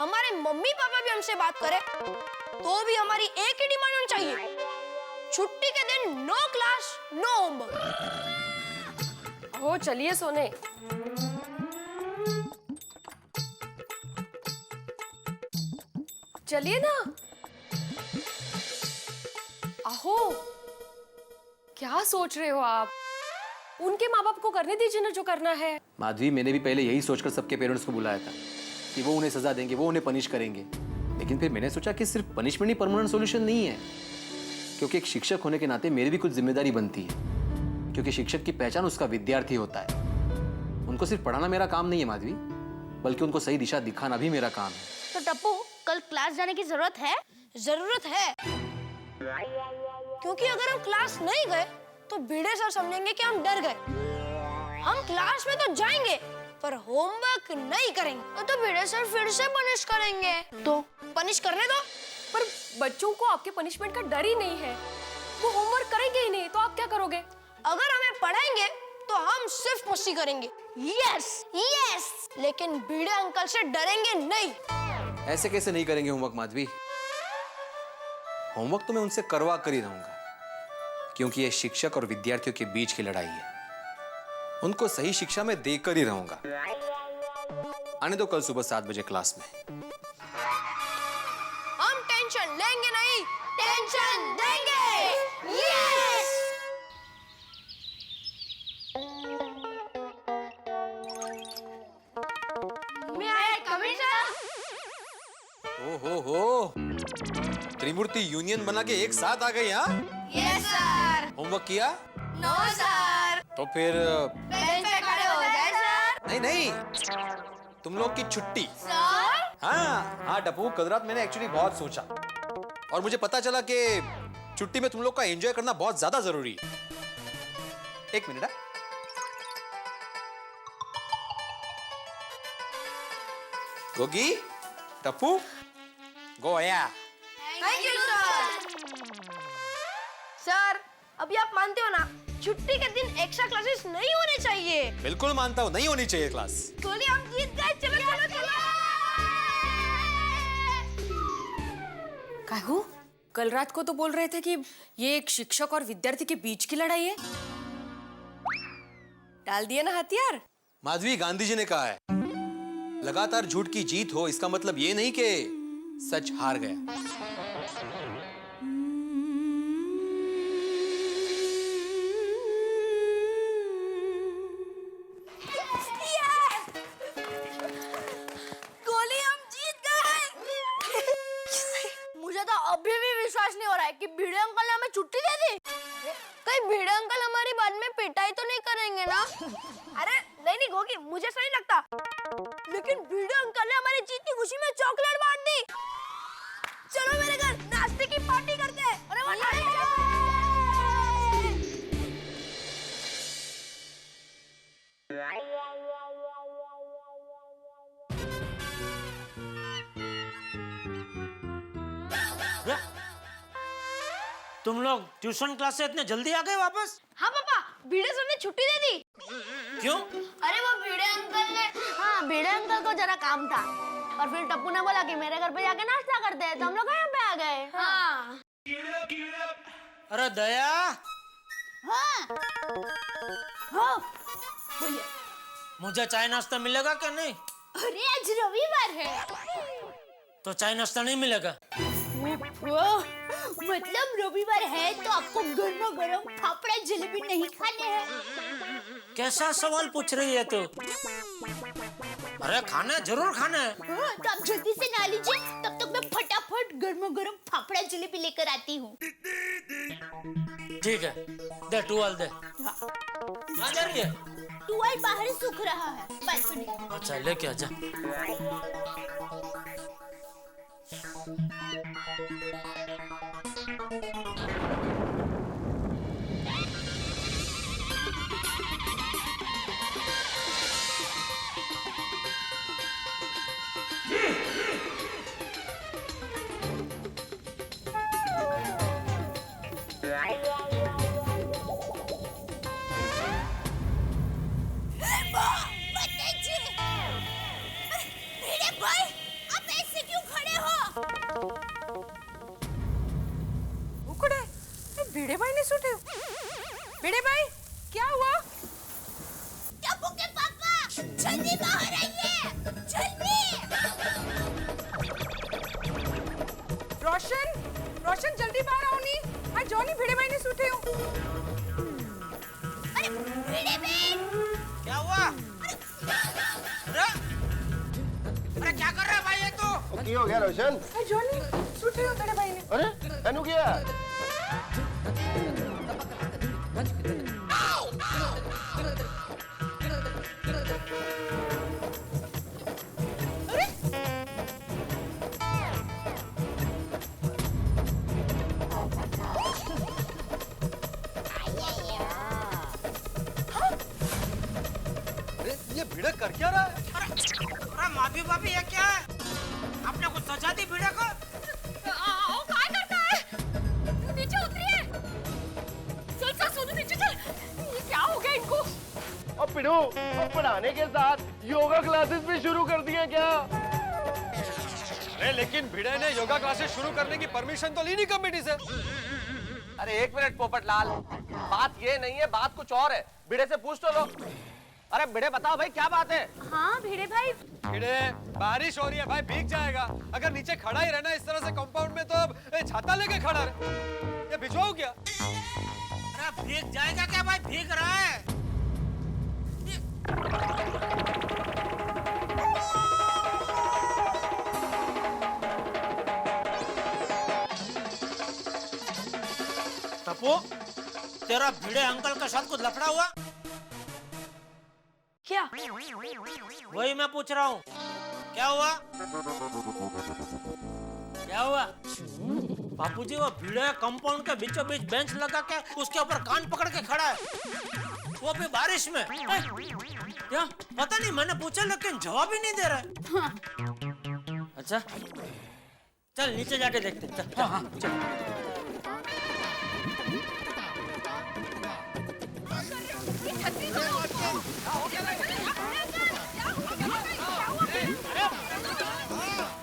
हमारे mummy papa भी हमसे बात करे तो भी हमारी एक ही डिमांड होनी चाहिए, छुट्टी के दिन नो क्लास नो होमवर्क। हो चलिए सोने। चलिए ना। आहो, क्या सोच रहे हो आप? उनके माँ बाप को करने दीजिए ना जो करना है। माधवी, मैंने भी पहले यही सोचकर सबके पेरेंट्स को बुलाया था कि वो उन्हें सजा देंगे, वो उन्हें पनिश करेंगे। लेकिन फिर मैंने सोचा कि सिर्फ पनिशमेंट ही परमानेंट सॉल्यूशन नहीं है, क्योंकि एक शिक्षक होने के नाते मेरी भी कुछ जिम्मेदारी बनती है, क्योंकि शिक्षक की पहचान उसका विद्यार्थी होता है। उनको सिर्फ पढ़ाना मेरा काम नहीं है माधवी, बल्कि उनको सही दिशा दिखाना भी मेरा काम है। तो टप्पू, कल क्लास जाने की जरूरत है? जरूरत है, क्योंकि अगर हम क्लास नहीं गए तो भिड़े सर समझेंगे कि हम डर गए। हम क्लास में तो जाएंगे पर होमवर्क नहीं करेंगे तो भिड़े सर फिर से पनिश करेंगे। तो पनिश करने दो। पर बच्चों को आपके पनिशमेंट का डर ही नहीं है, वो होमवर्क करेंगे ही नहीं, तो आप क्या करोगे? अगर हमें पढ़ाएंगे तो हम सिर्फ मस्ती करेंगे। यस यस, लेकिन भिड़े अंकल से डरेंगे नहीं। ऐसे कैसे नहीं करेंगे होमवर्क माधवी? होमवर्क तो मैं उनसे करवा कर ही रहूंगा, क्योंकि ये शिक्षक और विद्यार्थियों के बीच की लड़ाई है। उनको सही शिक्षा में देकर ही रहूंगा। आने दो कल सुबह 7 बजे क्लास में। हम टेंशन लेंगे नहीं, टेंशन देंगे। यस। मैं आया कमिंग सर। हो त्रिमूर्ति यूनियन बना के एक साथ आ गए यहाँ। Yes sir. होमवर्क किया? No sir. तो फिर बेंच पे खड़े हो जाए सर। नहीं, तुम लोग की छुट्टी। सर? हाँ टप्पू, कल रात मैंने एक्चुअली बहुत सोचा और मुझे पता चला कि छुट्टी में तुम लोग का एंजॉय करना बहुत ज्यादा जरूरी है। एक मिनट। गोगी, टप्पू, गोया। Thank you sir. सर, अभी आप मानते हो ना, छुट्टी के दिन एक्स्ट्रा क्लासेस नहीं होने चाहिए। बिल्कुल मानता हूँ, नहीं होनी चाहिए क्लास। बोलिए हम जीत गए। चलो चलो चलो। काहू, कल रात को तो बोल रहे थे कि ये एक शिक्षक और विद्यार्थी के बीच की लड़ाई है। डाल दिया ना हथियार। माधवी, गांधी जी ने कहा है, लगातार झूठ की जीत हो इसका मतलब ये नहीं कि सच हार गया। गोली, हम जीत गए। मुझे तो अभी भी विश्वास नहीं हो रहा है कि भिड़े अंकल ने हमें छुट्टी दे दी। कहीं भिड़े अंकल हमारी बाद में पिटाई तो नहीं करेंगे ना? अरे नहीं गोगी, मुझे सही लगता। लेकिन भिड़े अंकल ने हमारी जीत की खुशी में चॉकलेट बांट दी। चलो मेरे घर नाश्ते की पार्टी करते हैं। अरे तुम लोग ट्यूशन क्लास से इतने जल्दी आ गए वापस? हाँ पापा, भिड़े सर ने छुट्टी दे दी। क्यों? अरे वो भिड़े अंकल ने, हाँ भिड़े अंकल को जरा काम था और फिर टप्पू ने बोला कि मेरे घर पे जाके नाश्ता करते हैं, तो हम लोग यहाँ पे आ गए। हाँ। अरे दया। हाँ। हाँ। बोलिए। मुझे चाय नाश्ता मिलेगा क्या नहीं? अरे आज रविवार है। तो चाय नाश्ता नहीं मिलेगा? मतलब रविवार है तो आपको गर्मा गर्म फाफड़ा जलेबी नहीं खाने हैं? कैसा सवाल पूछ रही है तू? अरे खाना जरूर खाना है। हाँ, तो आप जल्दी से ना लीजिए, तब तक मैं फटाफट गर्मा गर्म फाफड़ा जलेबी लेकर आती हूँ। ठीक है, दे टुवाल दे। कहाँ जा रही है? टुवाल बाहर सूख रहा है, बालकनी। अच्छा लेके आजा। भाई, आप ऐसे भिड़े भाई ने सूटे? भिड़े भाई क्या हुआ? टप्पू के पापा जल्दी बाहर आइए, जल्दी। रोशन, रोशन जल्दी बाहर आओ नी। हाँ जॉनी भिड़े भाई ने सूटे हो। अरे भिड़े भाई क्या हुआ? अरे क्या कर रहा है भाई ये तू? की हो गया रोशन? हाँ जॉनी सूटे हो भिड़े भाई ने। अरे एनु किया? अरे ये भिड़क कर क्या रहा है? अरे माफी भाभी ये क्या है? आपने कुछ सजा दी भिड़े को? आओ क्या करता है? नीचे उतरिए। चल चल सोनू नीचे चल। ये क्या हो गया इनको? अब पिड़ू, अब पढ़ाने के साथ योगा क्लासेस भी शुरू कर दिए क्या? अरे लेकिन भिड़े ने योगा क्लासेस शुरू करने की परमिशन तो ली नहीं कमेटी से। अरे एक मिनट पोपटलाल, बात ये नहीं है, बात कुछ और है। भिड़े से पूछ तो लो। अरे भिड़े बताओ भाई क्या बात है? हाँ भिड़े भाई, भिड़े बारिश हो रही है भाई, भीग जाएगा। अगर नीचे खड़ा ही रहना इस तरह से कंपाउंड में तो अब छाता लेके खड़ा रहे। ये भिजवाऊं क्या? अरे भीग जाएगा क्या भाई? भीग रहा है। टप्पू, तेरा भिड़े अंकल के साथ कुछ लफड़ा हुआ? क्या? वही मैं पूछ रहा हूँ, क्या हुआ? क्या हुआ? बापूजी वो भिड़े कंपाउंड के बीचों बीच बेंच लगा के उसके ऊपर कान पकड़ के खड़ा है, वो भी बारिश में। क्या पता नहीं, मैंने पूछा लेकिन जवाब ही नहीं दे रहा है। अच्छा चल नीचे जाके देखते हैं। चल चल।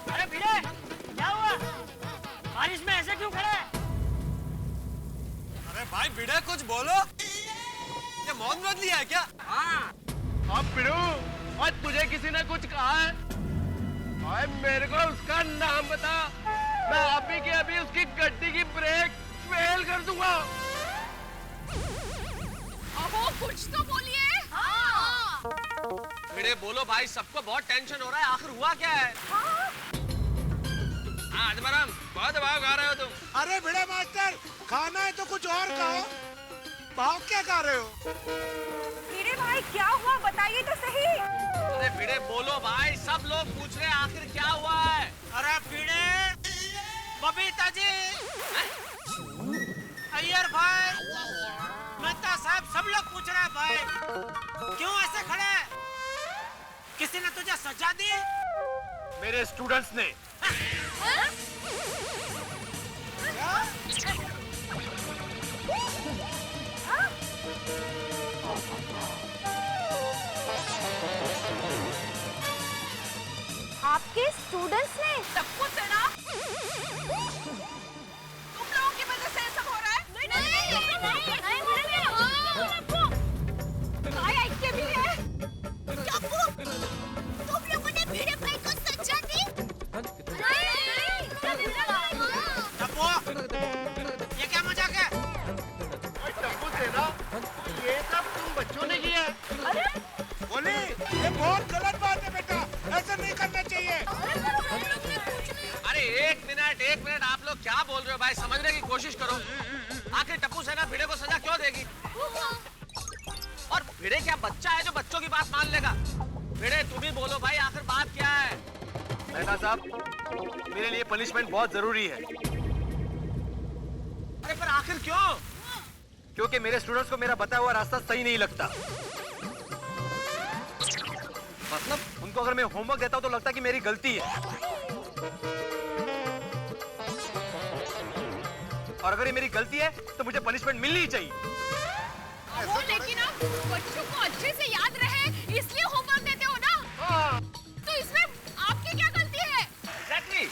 अरे भिड़े क्या हुआ? बारिश में ऐसे क्यों खड़ा है? अरे भाई भिड़े कुछ बोलो। ये मौन व्रत लिया है क्या? हाँ अब पिड़ू, आज तुझे किसी ने कुछ कहा है? और मेरे को उसका नाम बता, मैं अभी के अभी उसकी गड्डी की ब्रेक फेल कर दूंगा। अबो कुछ तो बोलिए। हाँ। भिड़े बोलो भाई, सबको बहुत टेंशन हो रहा है, आखिर हुआ क्या है? हाँ अजमरम, बहुत भाव खा रहे हो तुम। अरे भिड़े मास्टर, खाना है तो कुछ और कहो। भाव क्या खा रहे हो? भिड़े भाई क्या हुआ बताइए तो सही। अरे भिड़े बोलो भाई, सब लोग पूछ रहे हैं आखिर क्या हुआ है? अरे भिड़े, बबीता जी, अय्यर भाई, मेहता साहब, सब लोग पूछ रहे हैं भाई क्यों ऐसे खड़े हैं? किसी ने तुझे सजा दी? मेरे स्टूडेंट्स ने। आपके स्टूडेंट्स ने? सब कुछ है ना? तुम लोगों की वजह से ऐसा हो रहा है? के भी है। तुम लोगों ने भिड़े भाई को सजा दी? टप्पू, ये क्या मजाक है? टप्पू सेना, ये सब तुम बच्चों ने किया है। बोली, ये बहुत गलत बात है बेटा, ऐसा नहीं करना चाहिए। अरे एक मिनट, आप लोग क्या बोल रहे हो भाई? समझने की कोशिश करो। आखिर टप्पू सेना भिड़े को सजा क्यों देगी? और भिड़े क्या बच्चा है जो बच्चों की बात मान लेगा? भिड़े तुम ही बोलो भाई, आखिर बात क्या है? मेहता साहब, मेरे लिए पनिशमेंट बहुत जरूरी है। अरे पर आखिर क्यों? क्योंकि मेरे स्टूडेंट्स को मेरा बताया हुआ रास्ता सही नहीं लगता। मतलब उनको अगर मैं होमवर्क देता हूं तो लगता है कि मेरी गलती है, और अगर ये मेरी गलती है तो मुझे पनिशमेंट मिलनी ही चाहिए। वो लेकिन आप बच्चों को अच्छे से याद रहे इसलिए होमवर्क देते हो ना? हाँ। तो इसमें आपकी क्या गलती है? Exactly.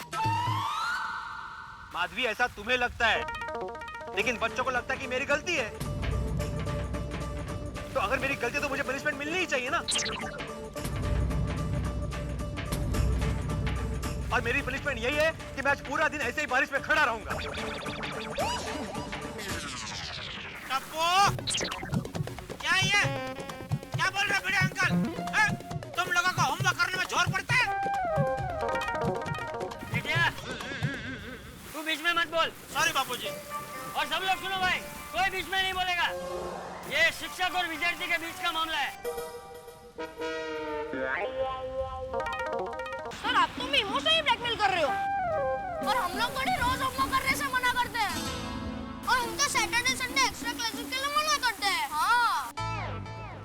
माधवी, ऐसा तुम्हें लगता है, लेकिन बच्चों को लगता है कि मेरी गलती है। तो अगर मेरी गलती है तो मुझे पनिशमेंट मिलनी ही चाहिए ना। और मेरी पनिशमेंट यही है कि मैं आज पूरा दिन ऐसे ही बारिश में खड़ा रहूंगा। टप्पू, क्या ये? क्या बोल रहे बड़े अंकल? तुम लोगों को होमवर्क करने में जोर पड़ता है? बेटिया, तू बीच में मत बोल। सॉरी बापूजी। और सब लोग सुनो भाई, कोई बीच में नहीं बोलेगा। ये शिक्षक और विद्यार्थी के बीच का मामला है। सर आप तो भी इमोशनली ब्लैकमेल कर रहे हो। और हम लोग बड़ी रोज होमवर्क करने से मना करते हैं। और हम तो सैटरडे संडे एक्स्ट्रा क्लासेस के लिए मना करते हैं। हाँ।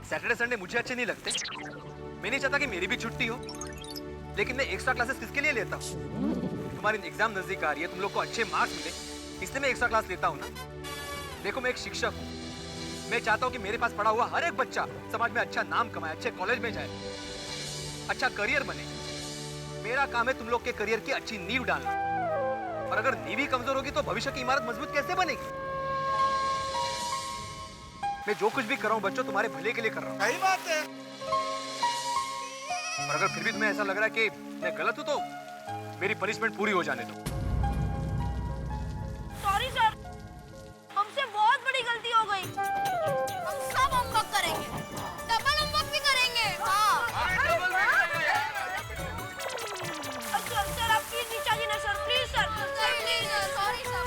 सैटरडे संडे मुझे अच्छे नहीं लगते। मैं नहीं चाहता कि मेरी भी छुट्टी हो, लेकिन मैं एक्स्ट्रा क्लासेस किसके लिए लेता हूँ? तुम्हारी एग्जाम नजदीक आ रही है, तुम लोग को अच्छे मार्क्स मिले, इसलिए मैं एक्स्ट्रा क्लास लेता हूँ ना। देखो मैं एक शिक्षक हूँ, मैं चाहता हूँ कि मेरे पास पढ़ा हुआ हर एक बच्चा समाज में अच्छा नाम कमाए, अच्छे कॉलेज में जाए, अच्छा करियर बने। मेरा काम है तुम लोग के करियर की अच्छी नींव डालना। और अगर नींव ही कमजोर होगी तो भविष्य की इमारत मजबूत कैसे बनेगी? मैं जो कुछ भी कर रहा हूँ बच्चों तुम्हारे भले के लिए कर रहा हूँ। सही बात है। और अगर फिर भी तुम्हें ऐसा लग रहा है कि मैं गलत हूं तो मेरी पनिशमेंट पूरी हो जाने दो। सॉरी सर, हमसे बहुत बड़ी गलती हो गई। हम सब होमवर्क करेंगे, डबल होमवर्क भी करेंगे। हाँ। सर आप प्लीज नीचे आइए ना sir, please sir. Please sir, sorry sir.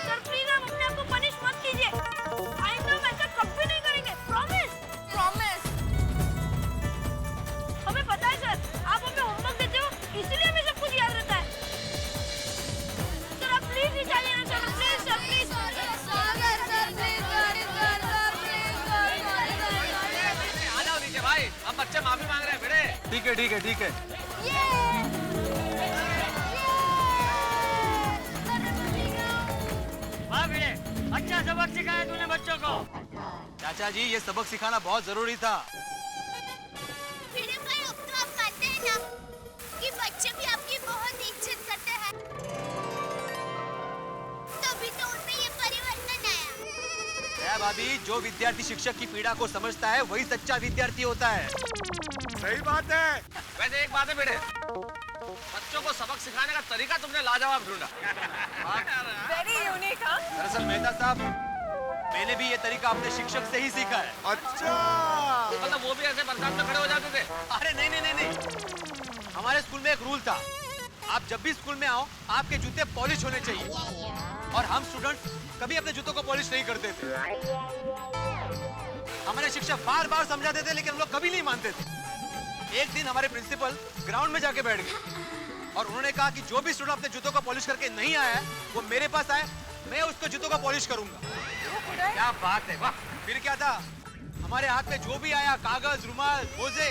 Sir please आप अपने आप को पनिश मत कीजिए। आइंदा हम ऐसा कभी नहीं करेंगे, प्रॉमिस। प्रॉमिस। हमें पता है सर, आप हमें होमवर्क देते हो, इसलिए हमें सब कुछ याद रहता है। सर आप प्लीज नीचे आइए ना सर, प्लीज सर, प्लीज। आ जाओ नीचे भाई, अब बच्चे माफी मांग रहे हैं बेटे। ठीक है ठीक है ठीक है। वाह बेटे, अच्छा सबक सिखाया तूने बच्चों को। चाचा जी ये सबक सिखाना बहुत जरूरी था। वीडियो कॉल अब तो आप मानते हैं ना कि बच्चे भी आपकी बहुत इज्जत करते हैं, तभी तो उनमें ये परिवर्तन आया। भाभी, जो विद्यार्थी शिक्षक की पीड़ा को समझता है वही सच्चा विद्यार्थी होता है। सही बात है। वैसे एक बात है बेटे, बच्चों को सबक सिखाने का तरीका तुमने लाजवाब ढूंढा। Very unique. हाँ दरअसल मेहता साहब, मैंने भी ये तरीका अपने शिक्षक से ही सीखा है। अच्छा। मतलब वो भी ऐसे बरसात में खड़े हो जाते थे? अरे नहीं नहीं नहीं नहीं, हमारे स्कूल में एक रूल था, आप जब भी स्कूल में आओ आपके जूते पॉलिश होने चाहिए। और हम स्टूडेंट कभी अपने जूतों को पॉलिश नहीं करते थे। हमारे शिक्षक बार बार समझाते थे लेकिन हम लोग कभी नहीं मानते थे। एक दिन हमारे प्रिंसिपल ग्राउंड में जाके बैठ गए और उन्होंने कहा कि जो भी स्टूडेंट अपने जूतों को पॉलिश करके नहीं आया वो मेरे पास आए, मैं उसको जूतों को पॉलिश करूंगा। क्या बात है, वाह। फिर क्या था, हमारे हाथ में जो भी आया, कागज, रुमाल, मोजे,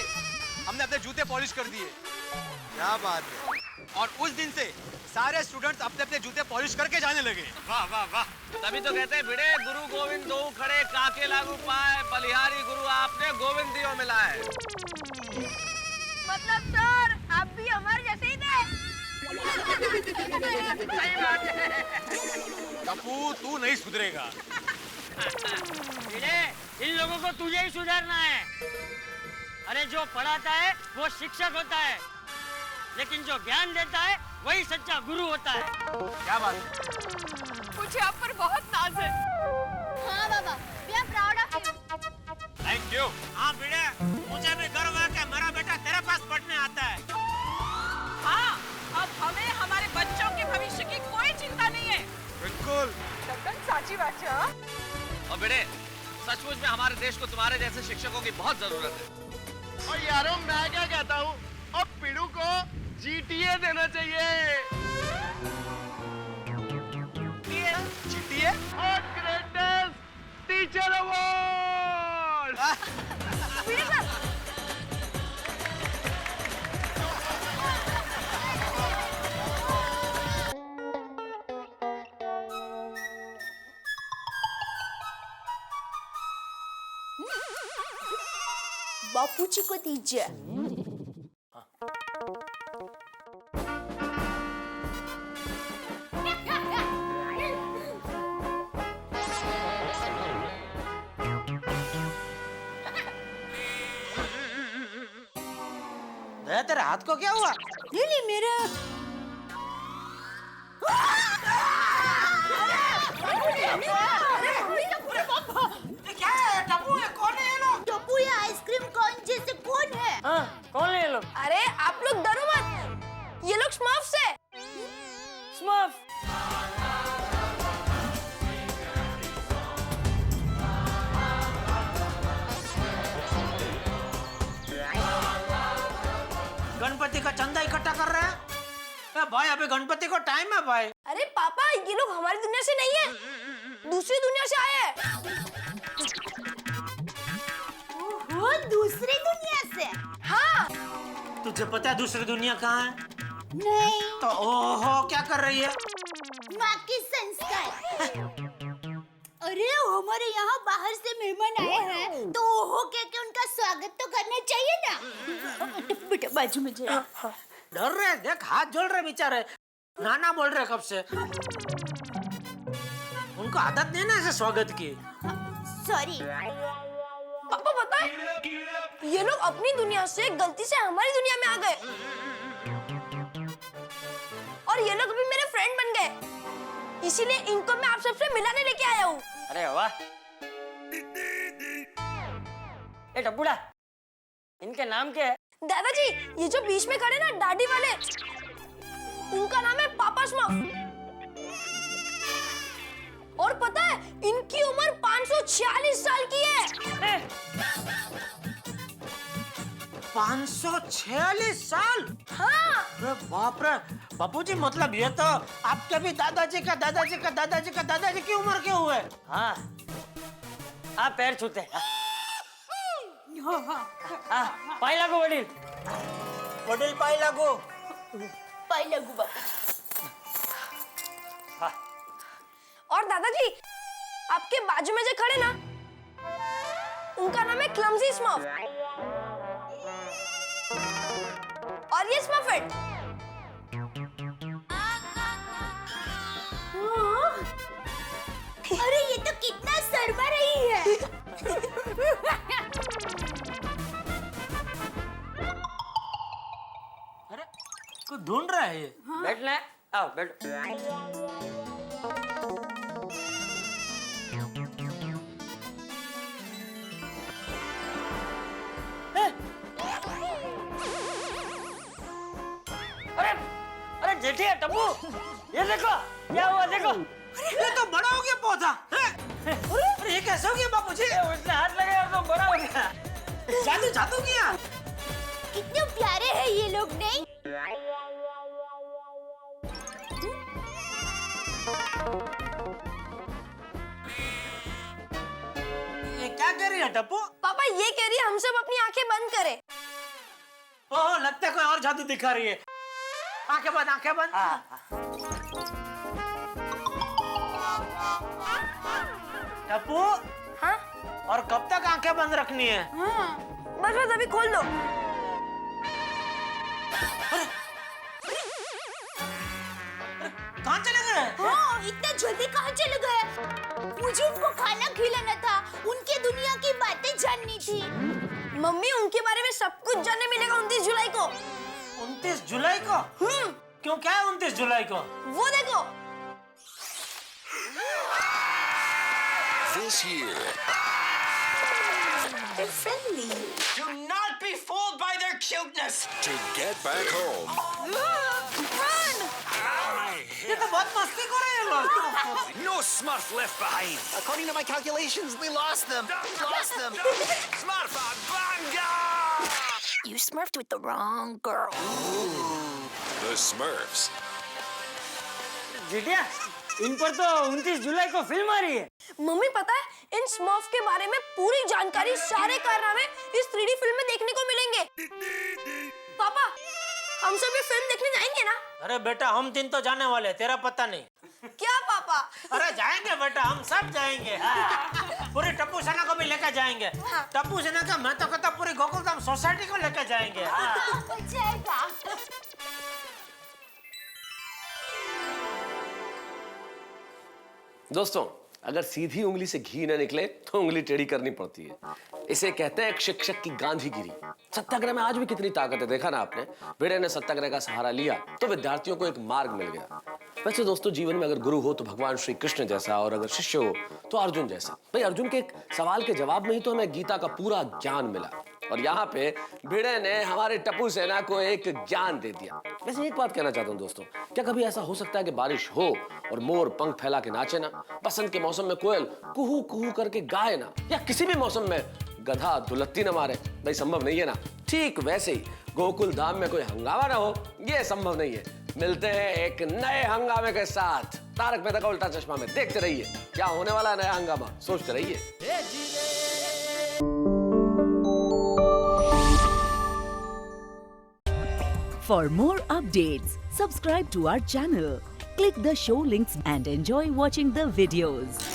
हमने अपने जूते पॉलिश कर दिए। क्या बात है। और उस दिन से सारे स्टूडेंट्स अपने अपने जूते पॉलिश करके जाने लगे। वाह वाह वाह। तभी तो कहते हैं भिड़े गुरु गोविंद दो खड़े, काके लागू पाए, बलिहारी गुरु आपने गोविंद दियो मिलाए। मतलब सर आप भी हमारे जैसे ही थे। सही बात है। कपू तू नहीं सुधरेगा। बेटे, इन लोगों को तुझे ही सुधारना है। अरे जो पढ़ाता है वो शिक्षक होता है, लेकिन जो ज्ञान देता है वही सच्चा गुरु होता है। क्या बात है? मुझे आप पर बहुत नाज है। हाँ बाबा, we are proud of you. Thank you. हाँ बेटे, मुझे भी गर्व है कि मेरा बेटा तेरे पास पढ़ने आता है। हाँ, अब हमें हमारे बच्चों के भविष्य की कोई चिंता नहीं है। बिल्कुल। दक्कन साची बात है। और बेटे, सचमुच में हमारे देश को तुम्हारे जैसे शिक्षकों की बहुत जरूरत है। और यारों मैं क्या कहता हूँ, अब पीड़ू को GTA देना चाहिए। जीटीए? और ग्रेटेस्ट टीचर अवार्ड। बापूजी को दीजिए। अरे तेरे हाथ को क्या हुआ? नहीं मेरे क्या है? टप्पू है? कौन है ये लोग? टप्पू या आइसक्रीम कौन जैसे कौन है? हाँ, कौन है ये लोग? अरे आप लोग डरो मत, ये लोग स्मर्फ्स है। स्मर्फ। गणपति का चंदा इकट्ठा कर रहे हैं? भाई अभी गणपति को टाइम है भाई। अरे पापा ये लोग हमारी दुनिया से नहीं है, दूसरी दुनिया से आए हैं। ओहो, दूसरी दुनिया से? हाँ। तुझे पता है दूसरी दुनिया कहाँ है? नहीं। तो ओहो क्या कर रही है? माँ की संस्कार। अरे हमारे यहाँ बाहर से मेहमान आए हैं तो ओहो कह के उनका स्वागत तो करना चाहिए ना। बेटा बाजू में जा। डर रहे, देख हाथ जोड़ रहे बेचारे, नाना बोल रहे कब से। उनको आदत नहीं ना ऐसे स्वागत की। सॉरी पापा, पता है ये लोग अपनी दुनिया से गलती से हमारी दुनिया में आ गए और ये लोग अभी मेरे फ्रेंड बन गए, इसीलिए इनको मैं आप सबसे मिलाने लेके आया हूँ। अरे वाह। ए टप्पूड़ा, इनके नाम क्या है? दादाजी ये जो बीच में खड़े ना दाढ़ी वाले, उनका नाम है पापा स्मर्फ। और पता है इनकी उम्र 546 साल की है। 546 साल? हाँ। अरे बाप रे बापूजी, मतलब ये तो आपके भी दादाजी का दादाजी का दादाजी का दादाजी की उम्र के हुए। हाँ, आप पैर छूते हैं। हाँ, पाई लागो वडील। वडील पाई लागो। पाई लगू बापू। और दादाजी आपके बाजू में जो खड़े ना, उनका नाम है क्लमजी स्मर्फ और ये स्मर्फेट। अरे ये तो कितना शर्मा रही है। अरे कुछ ढूंढ रहा है ये। बैठना है? आओ बैठो। अरे अरे जेठिया टप्पू, ये देखो क्या हुआ, देखो। ये तो बड़ा हो गया पौधा। अरे ये कैसे हो गया बापूजी? उसने हाथ लगाया तो बड़ा हो गया। जादू जादू किया। कितने प्यारे हैं ये लोग, नहीं? ये क्या कर रही है टप्पू? पापा ये कह रही है हम सब अपनी आंखें बंद करें। ओह लगता है कोई और जादू दिखा रही है। आंखें बंद, आंखें बंद। टप्पू, हाँ और कब तक आंखें बंद रखनी है? बस बस अभी खोल दो। कहाँ चले गए? हाँ, इतना जल्दी कहाँ चले गए? मुझे उनको खाना खिलाना था, उनके दुनिया की बातें जाननी थी। मम्मी उनके बारे में सब कुछ जानने मिलेगा 29 जुलाई को। 29 जुलाई को? क्यों, क्या है 29 जुलाई को? वो देखो। This year, They're friendly. Do not be fooled by their cuteness. to get back home, Run! ये तो बहुत मस्ती कर रहे हैं लोग। no Smurf left behind. According to my calculations, we lost them. Lost them. Smurf Banga! You smurfed with the wrong girl. The Smurfs. जेठिया, इन पर तो 29 जुलाई को फिल्म आ रही है। मम्मी पता है इन स्मर्फ के बारे में पूरी जानकारी, सारे कारनामे इस 3D फिल्म में देखने को मिलेंगे। पापा हम सब ये फिल्म देखने जाएंगे ना? अरे बेटा हम 3 तो जाने वाले, तेरा पता नहीं। क्या पापा? अरे जाएंगे बेटा, हम सब जाएंगे। पूरी टप्पू सेना को भी लेकर जाएंगे। टप्पू सेना का मैं तो कहता पूरी गोकुलधाम सोसाइटी को लेकर जाएंगे। दोस्तों अगर सीधी उंगली से घी न निकले तो उंगली टेढ़ी करनी पड़ती है। इसे कहते हैं एक शिक्षक की गांधीगिरी। सत्याग्रह में आज भी कितनी ताकत है, देखा ना आपने। भिड़े ने सत्याग्रह का सहारा लिया तो विद्यार्थियों को एक मार्ग मिल गया। वैसे दोस्तों, जीवन में अगर गुरु हो तो भगवान श्री कृष्ण जैसा, और अगर शिष्य हो तो अर्जुन जैसा। भाई, अर्जुन के एक सवाल के जवाब में ही तो हमें गीता का पूरा ज्ञान मिला, और यहाँ पे भिड़े ने हमारे टप्पू सेना को एक ज्ञान दे दिया। वैसे एक बात कहना चाहता हूँ दोस्तों, क्या कभी ऐसा हो सकता है कि बारिश हो और मोर पंख फैला के नाचे ना, बसंत के मौसम में कोयल कुहू कुहू करके गाए ना, या किसी भी मौसम में गधा दुलत्ती न मारे? भाई संभव नहीं है ना। ठीक वैसे ही गोकुल धाम में कोई हंगामा ना हो, ये संभव नहीं है। मिलते हैं एक नए हंगामे के साथ तारक मेहता का उल्टा चश्मा में। देखते रहिए क्या होने वाला है नया हंगामा, सोचते रहिए। For more updates, subscribe to our channel, click the show links and enjoy watching the videos.